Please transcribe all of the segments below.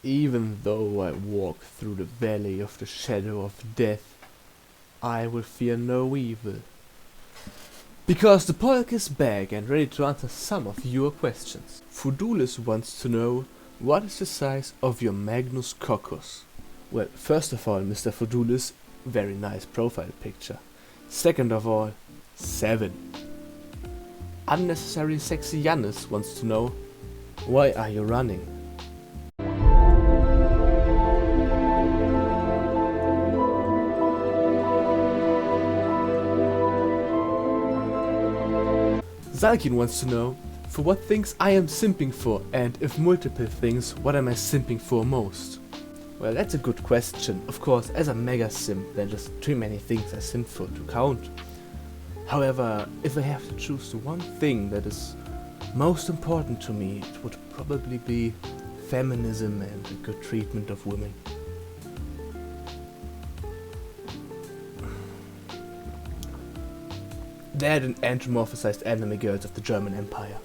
Even though I walk through the valley of the shadow of death, I will fear no evil. Because the Polk is back and ready to answer some of your questions. Fudulis wants to know, what is the size of your Magnus Coccus? Well, first of all, Mr. Fudulis, very nice profile picture. Second of all, 7. Unnecessary Sexy Jannis wants to know, why are you running? Zalkin wants to know, for what things I am simping for, and if multiple things, what am I simping for most? Well, that's a good question. Of course, as a mega simp, there are just too many things I simp for to count. However, if I have to choose the one thing that is most important to me, it would probably be feminism and the good treatment of women. That and anthropomorphized anime girls of the German Empire.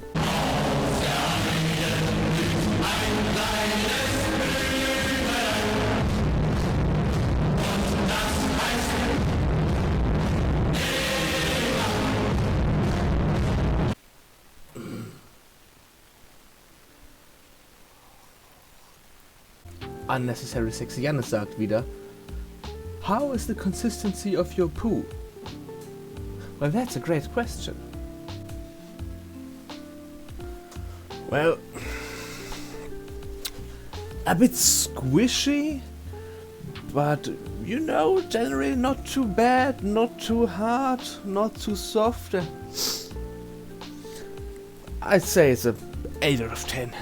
Unnecessary Sexy Jannis sagt wieder, how is the consistency of your poo? Well, that's a great question. Well, a bit squishy, but you know, generally not too bad, not too hard, not too soft. I'd say it's a 8 out of 10.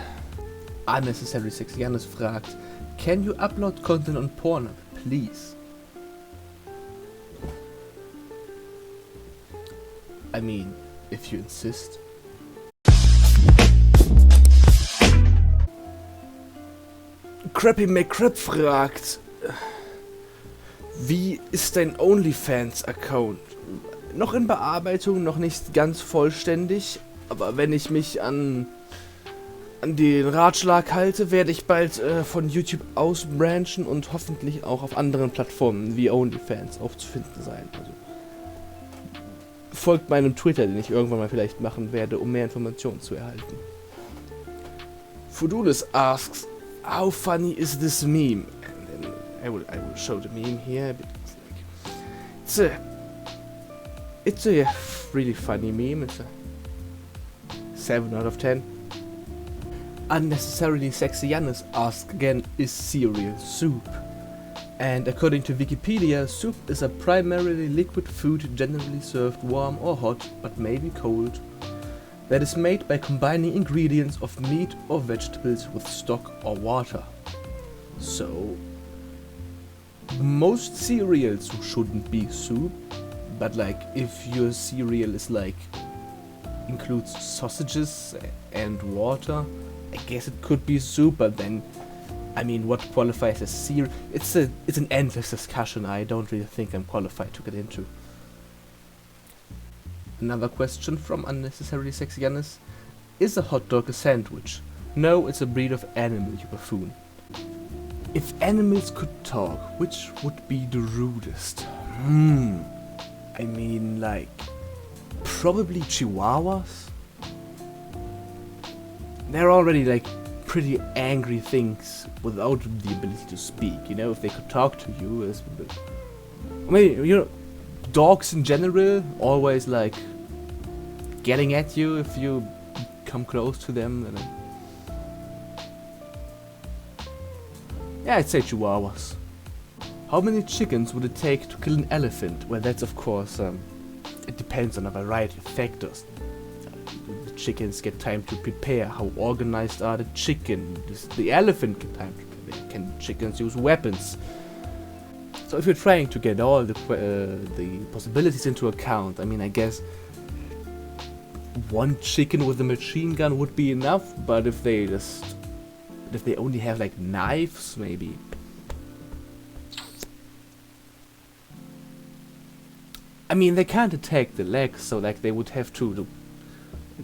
Unnecessary Sexy Jannis fragt, can you upload content on Pornhub, please? I mean, if you insist. Crappy McCrap fragt, wie ist dein OnlyFans-Account? Noch in Bearbeitung, noch nicht ganz vollständig, aber wenn ich mich an den Ratschlag halte, werde ich bald von YouTube ausbranchen und hoffentlich auch auf anderen Plattformen wie OnlyFans aufzufinden sein. Also folgt meinem Twitter, den ich irgendwann mal vielleicht machen werde, um mehr Informationen zu erhalten. Fudulis asks, how funny is this meme? And then I will show the meme here. It's a really funny meme. It's a 7 out of 10. Unnecessarily Sexy Jannis asks again, is cereal soup? And according to Wikipedia, soup is a primarily liquid food generally served warm or hot, but maybe cold, that is made by combining ingredients of meat or vegetables with stock or water. So, most cereals shouldn't be soup, but like if your cereal is like includes sausages and water, I guess it could be soup, but then I mean, what qualifies as cereal? It's an endless discussion I don't really think I'm qualified to get into. Another question from Unnecessarily Sexy Jannis. Is a hot dog a sandwich? No, it's a breed of animal, you buffoon. If animals could talk, which would be the rudest? I mean, like, probably chihuahuas? They're already like pretty angry things without the ability to speak, you know, if they could talk to you. I mean, you know, dogs in general always like getting at you if you come close to them. And yeah, I'd say chihuahuas. How many chickens would it take to kill an elephant? Well, that's of course, it depends on a variety of factors. The chickens get time to prepare. How organized are the chickens? The elephant get time to prepare. Can chickens use weapons? So if you're trying to get all the possibilities into account, I mean, I guess one chicken with a machine gun would be enough. But if they only have like knives, maybe. I mean, they can't attack the legs, so like they would have to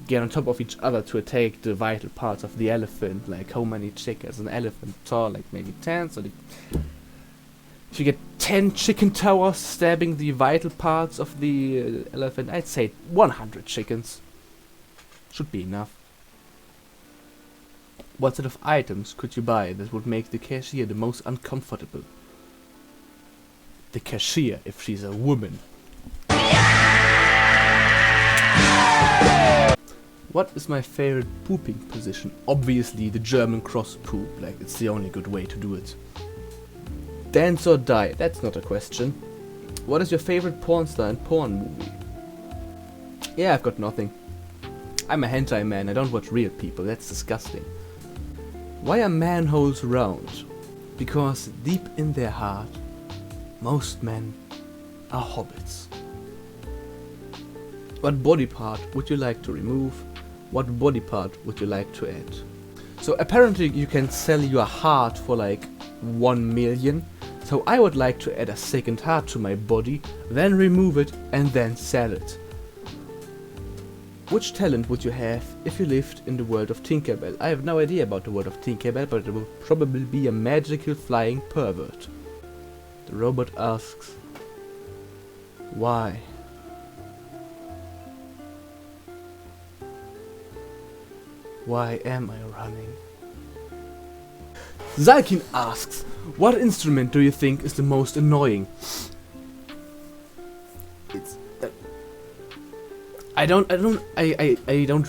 get on top of each other to attack the vital parts of the elephant. Like how many chickens an elephant tall? Like maybe 10. So if you get 10 chicken towers stabbing the vital parts of the elephant, I'd say 100 chickens should be enough. What sort of items could you buy that would make the cashier the most uncomfortable? The cashier, if she's a woman. What is my favorite pooping position? Obviously the German cross poop, like it's the only good way to do it. Dance or die? That's not a question. What is your favorite porn star and porn movie? Yeah, I've got nothing. I'm a hentai man, I don't watch real people, that's disgusting. Why are manholes round? Because deep in their heart, most men are hobbits. What body part would you like to remove? What body part would you like to add? So apparently you can sell your heart for like 1 million. So I would like to add a second heart to my body, then remove it and then sell it. Which talent would you have if you lived in the world of Tinkerbell? I have no idea about the world of Tinkerbell, but it will probably be a magical flying pervert. The robot asks, why? Why am I running? Zalkin asks, what instrument do you think is the most annoying? It's I don't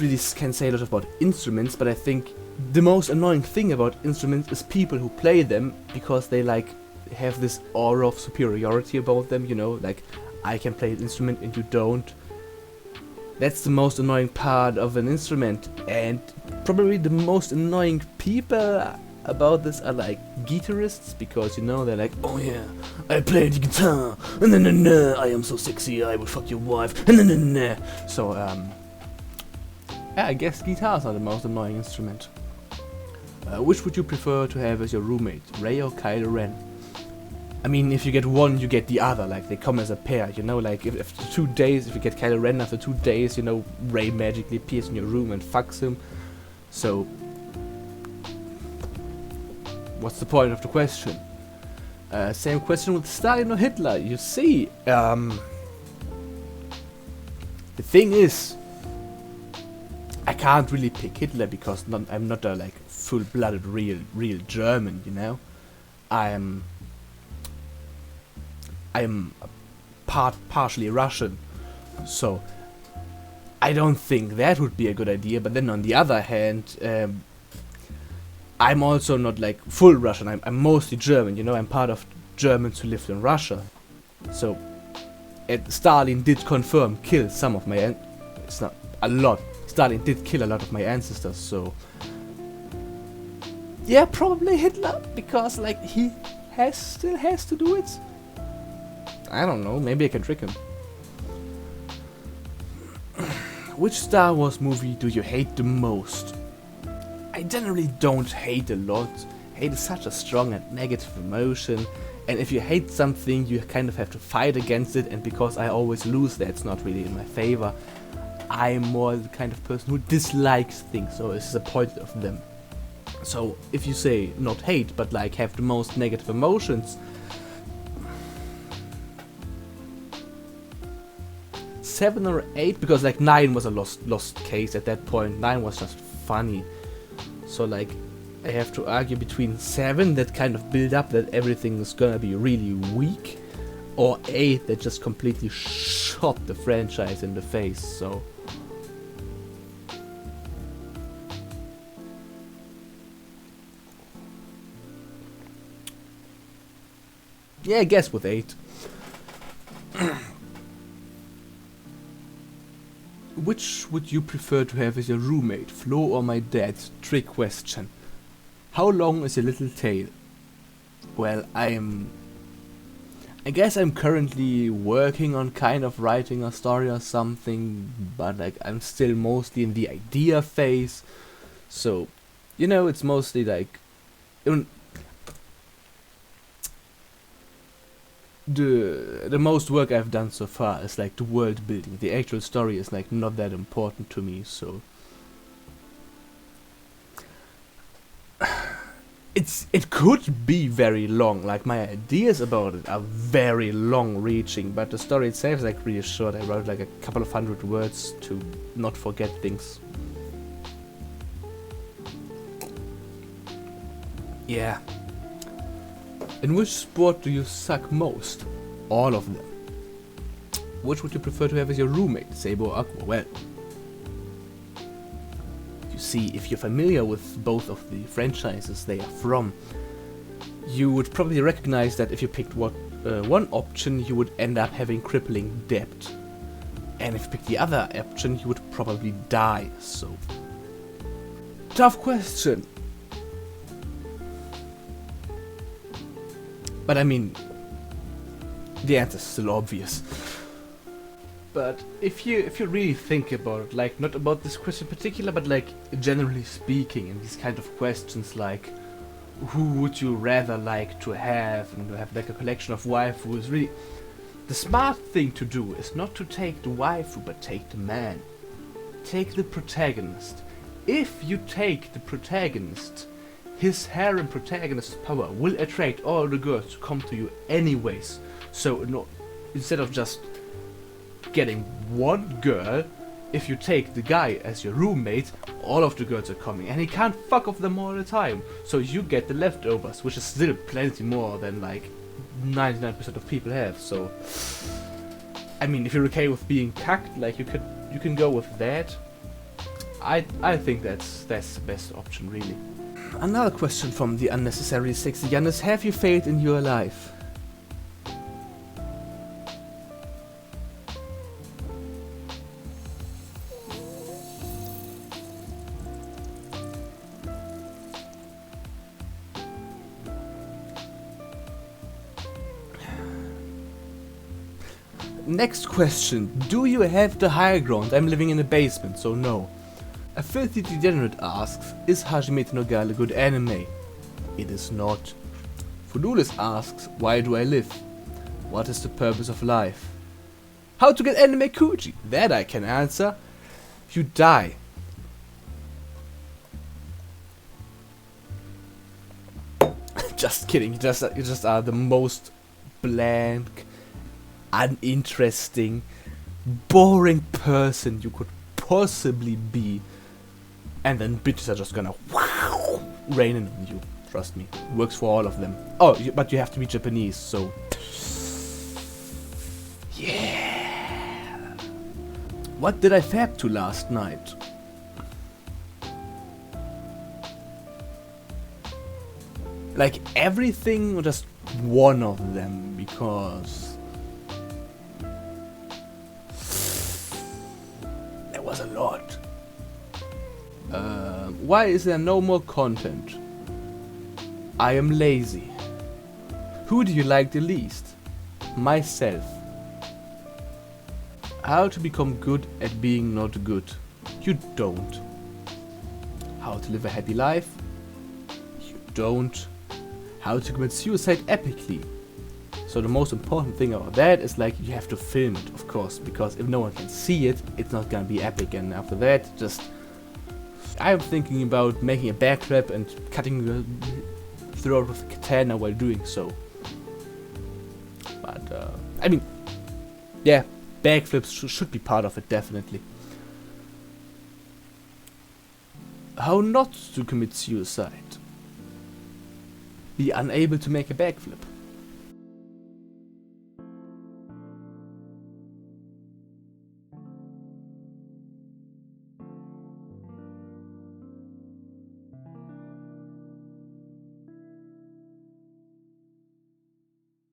really can say a lot about instruments, but I think the most annoying thing about instruments is people who play them because they like have this aura of superiority about them, you know, like I can play an instrument and you don't. That's the most annoying part of an instrument, and probably the most annoying people about this are like guitarists, because you know they're like, oh yeah, I play the guitar, and then I am so sexy, I will fuck your wife, and then so yeah, I guess guitars are the most annoying instrument. Which would you prefer to have as your roommate, Rey or Kylo Ren? I mean, if you get one, you get the other, like they come as a pair, you know, like if after 2 days, if you get Kylo Ren after 2 days, you know, Rey magically appears in your room and fucks him. So what's the point of the question? Same question with Stalin or Hitler. You see, the thing is, I can't really pick Hitler because I'm not a like full-blooded real German, you know. I'm partially Russian, so I don't think that would be a good idea. But then on the other hand, I'm also not like full Russian. I'm mostly German, you know. I'm part of Germans who lived in Russia. So, Stalin did confirm kill some of my it's not a lot. Stalin did kill a lot of my ancestors. So, yeah, probably Hitler, because like he still has to do it. I don't know. Maybe I can trick him. Which Star Wars movie do you hate the most? I generally don't hate a lot. Hate is such a strong and negative emotion, and if you hate something you kind of have to fight against it, and because I always lose, that's not really in my favor. I'm more the kind of person who dislikes things, so it's the point of them. So if you say not hate, but like have the most negative emotions, 7 or 8, because like 9 was a lost case at that point. 9 was just funny. So like I have to argue between 7 that kind of build up that everything is gonna be really weak, or 8 that just completely shot the franchise in the face. So yeah, I guess with 8. Which would you prefer to have as your roommate, Flo or my dad? Trick question. How long is your little tail? Well, I guess I'm currently working on kind of writing a story or something, but like I'm still mostly in the idea phase. So, you know, it's mostly like the most work I've done so far is like the world building. The actual story is like not that important to me, so it could be very long. Like my ideas about it are very long reaching, but the story itself is like really short. I wrote like a couple of hundred words to not forget things. Yeah. In which sport do you suck most? All of them. Which would you prefer to have as your roommate, Saber or Aqua? Well, you see, if you're familiar with both of the franchises they are from, you would probably recognize that if you picked one option, you would end up having crippling debt. And if you picked the other option, you would probably die, so... Tough question. But I mean, the answer's still obvious. But if you really think about it, like not about this question in particular, but like generally speaking, in these kind of questions, like who would you rather like to have, and to have like a collection of waifus, really, the smart thing to do is not to take the waifu, but take the man. Take the protagonist. If you take the protagonist, his harem protagonist power will attract all the girls to come to you anyways. So no, instead of just getting one girl, if you take the guy as your roommate, all of the girls are coming, and he can't fuck off them all the time. So you get the leftovers, which is still plenty more than like 99% of people have. So I mean, if you're okay with being cucked, like you can go with that. I think that's the best option, really. Another question from the unnecessary sexy Janus: have you failed in your life? Next question: do you have the high ground? I'm living in a basement, so no. A filthy degenerate asks, is Hajime to no Gal a good anime? It is not. Fudulis asks, why do I live? What is the purpose of life? How to get anime Kuji? That I can answer. You die. Just kidding, you just are the most blank, uninteresting, boring person you could possibly be. And then bitches are just gonna rain in on you. Trust me, it works for all of them. Oh, but you have to be Japanese, so yeah. What did I fab to last night? Like everything or just one of them, because there was a lot. Why is there no more content? I am lazy. Who do you like the least? Myself. How to become good at being not good? You don't. How to live a happy life? You don't. How to commit suicide epically? So the most important thing about that is like you have to film it, of course, because if no one can see it, it's not gonna be epic. And after that, just I'm thinking about making a backflip and cutting the throat with a katana while doing so. But I mean, yeah, backflips should be part of it, definitely. How not to commit suicide? Be unable to make a backflip.